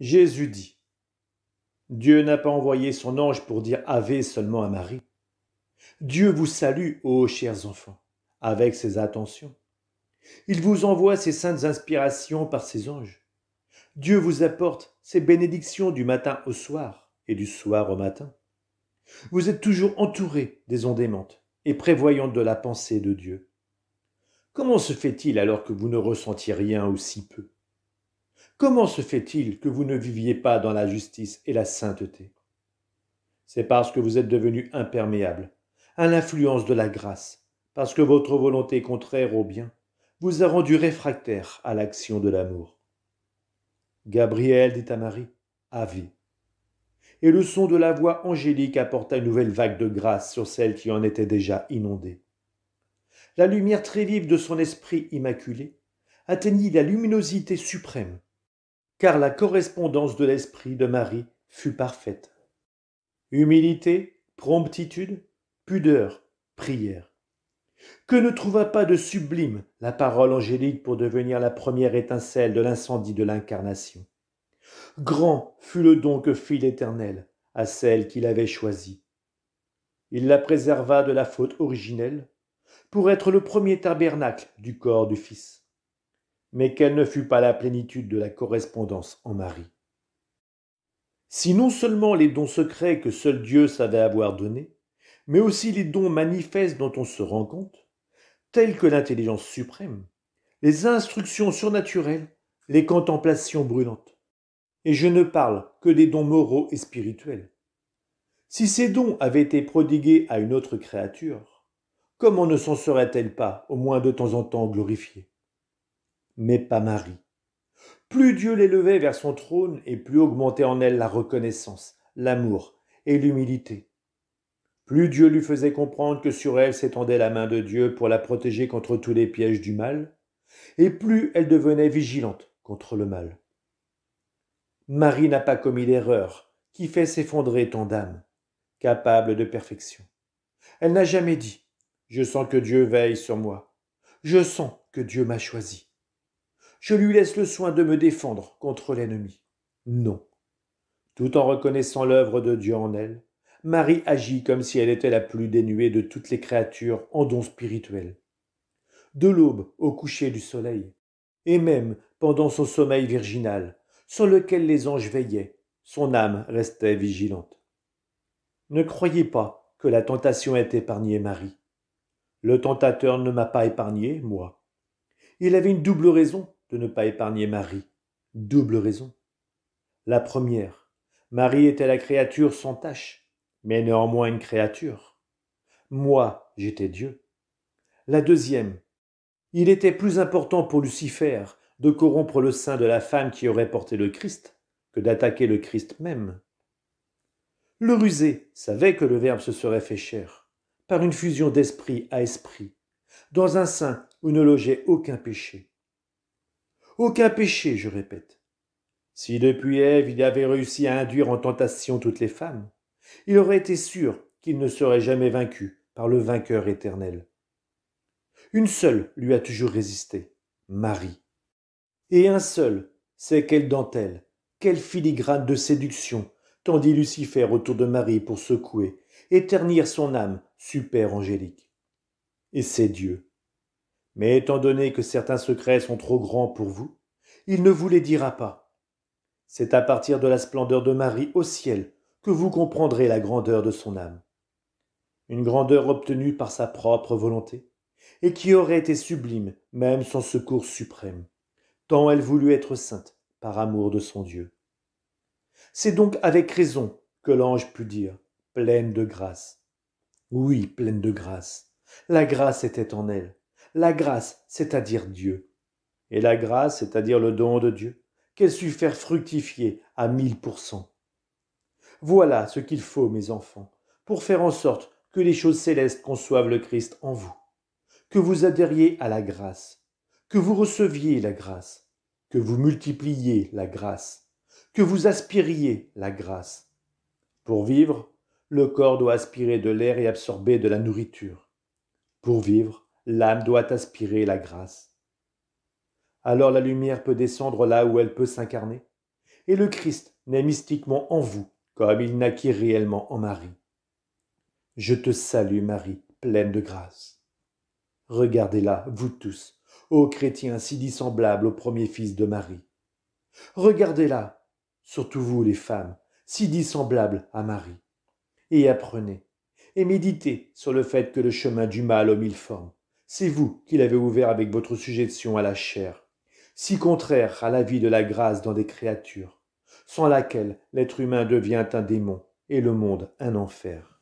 Jésus dit, Dieu n'a pas envoyé son ange pour dire Ave seulement à Marie. Dieu vous salue, ô chers enfants, avec ses attentions. Il vous envoie ses saintes inspirations par ses anges. Dieu vous apporte ses bénédictions du matin au soir et du soir au matin. Vous êtes toujours entourés des ondes aimantes et prévoyantes de la pensée de Dieu. Comment se fait-il alors que vous ne ressentiez rien ou si peu? Comment se fait-il que vous ne viviez pas dans la justice et la sainteté? C'est parce que vous êtes devenus imperméables à l'influence de la grâce, parce que votre volonté contraire au bien vous a rendu réfractaires à l'action de l'amour. Gabriel dit à Marie, Ave. Et le son de la voix angélique apporta une nouvelle vague de grâce sur celle qui en était déjà inondée. La lumière très vive de son esprit immaculé atteignit la luminosité suprême, car la correspondance de l'esprit de Marie fut parfaite. Humilité, promptitude, pudeur, prière. Que ne trouva pas de sublime la parole angélique pour devenir la première étincelle de l'incendie de l'incarnation. Grand fut le don que fit l'Éternel à celle qu'il avait choisie. Il la préserva de la faute originelle pour être le premier tabernacle du corps du Fils, mais qu'elle ne fût pas la plénitude de la correspondance en Marie. Si non seulement les dons secrets que seul Dieu savait avoir donnés, mais aussi les dons manifestes dont on se rend compte, tels que l'intelligence suprême, les instructions surnaturelles, les contemplations brûlantes. Et je ne parle que des dons moraux et spirituels. Si ces dons avaient été prodigués à une autre créature, comment ne s'en serait-elle pas, au moins de temps en temps, glorifiée? Mais pas Marie. Plus Dieu l'élevait vers son trône et plus augmentait en elle la reconnaissance, l'amour et l'humilité. Plus Dieu lui faisait comprendre que sur elle s'étendait la main de Dieu pour la protéger contre tous les pièges du mal, et plus elle devenait vigilante contre le mal. Marie n'a pas commis l'erreur qui fait s'effondrer tant d'âmes, capables de perfection. Elle n'a jamais dit « Je sens que Dieu veille sur moi. Je sens que Dieu m'a choisi. Je lui laisse le soin de me défendre contre l'ennemi. » Non. Tout en reconnaissant l'œuvre de Dieu en elle, Marie agit comme si elle était la plus dénuée de toutes les créatures en dons spirituels. De l'aube au coucher du soleil, et même pendant son sommeil virginal, sur lequel les anges veillaient, son âme restait vigilante. Ne croyez pas que la tentation ait épargné Marie. Le tentateur ne m'a pas épargné, moi. Il avait une double raison de ne pas épargner Marie. Double raison. La première, Marie était la créature sans tache, mais néanmoins une créature. Moi, j'étais Dieu. La deuxième, il était plus important pour Lucifer de corrompre le sein de la femme qui aurait porté le Christ que d'attaquer le Christ même. Le rusé savait que le Verbe se serait fait chair, par une fusion d'esprit à esprit, dans un sein où ne logeait aucun péché. Aucun péché, je répète. Si depuis Ève il avait réussi à induire en tentation toutes les femmes, il aurait été sûr qu'il ne serait jamais vaincu par le vainqueur éternel. Une seule lui a toujours résisté, Marie. Et un seul sait quelle dentelle, quelle filigrane de séduction tendit Lucifer autour de Marie pour secouer et ternir son âme super angélique. Et c'est Dieu. Mais étant donné que certains secrets sont trop grands pour vous, il ne vous les dira pas. C'est à partir de la splendeur de Marie au ciel que vous comprendrez la grandeur de son âme. Une grandeur obtenue par sa propre volonté, et qui aurait été sublime même sans secours suprême, tant elle voulut être sainte par amour de son Dieu. C'est donc avec raison que l'ange put dire, pleine de grâce. Oui, pleine de grâce. La grâce était en elle. La grâce, c'est-à-dire Dieu. Et la grâce, c'est-à-dire le don de Dieu, qu'elle sut faire fructifier à 1000%. Voilà ce qu'il faut, mes enfants, pour faire en sorte que les choses célestes conçoivent le Christ en vous, que vous adhériez à la grâce, que vous receviez la grâce, que vous multipliiez la grâce, que vous aspiriez la grâce. Pour vivre, le corps doit aspirer de l'air et absorber de la nourriture. Pour vivre, l'âme doit aspirer la grâce. Alors la lumière peut descendre là où elle peut s'incarner, et le Christ naît mystiquement en vous, comme il naquit réellement en Marie. Je te salue, Marie, pleine de grâce. Regardez-la, vous tous, ô chrétiens si dissemblables au premier fils de Marie. Regardez-la, surtout vous les femmes, si dissemblables à Marie. Et apprenez, et méditez sur le fait que le chemin du mal aux mille formes, c'est vous qui l'avez ouvert avec votre sujétion à la chair, si contraire à la vie de la grâce dans des créatures, sans laquelle l'être humain devient un démon et le monde un enfer.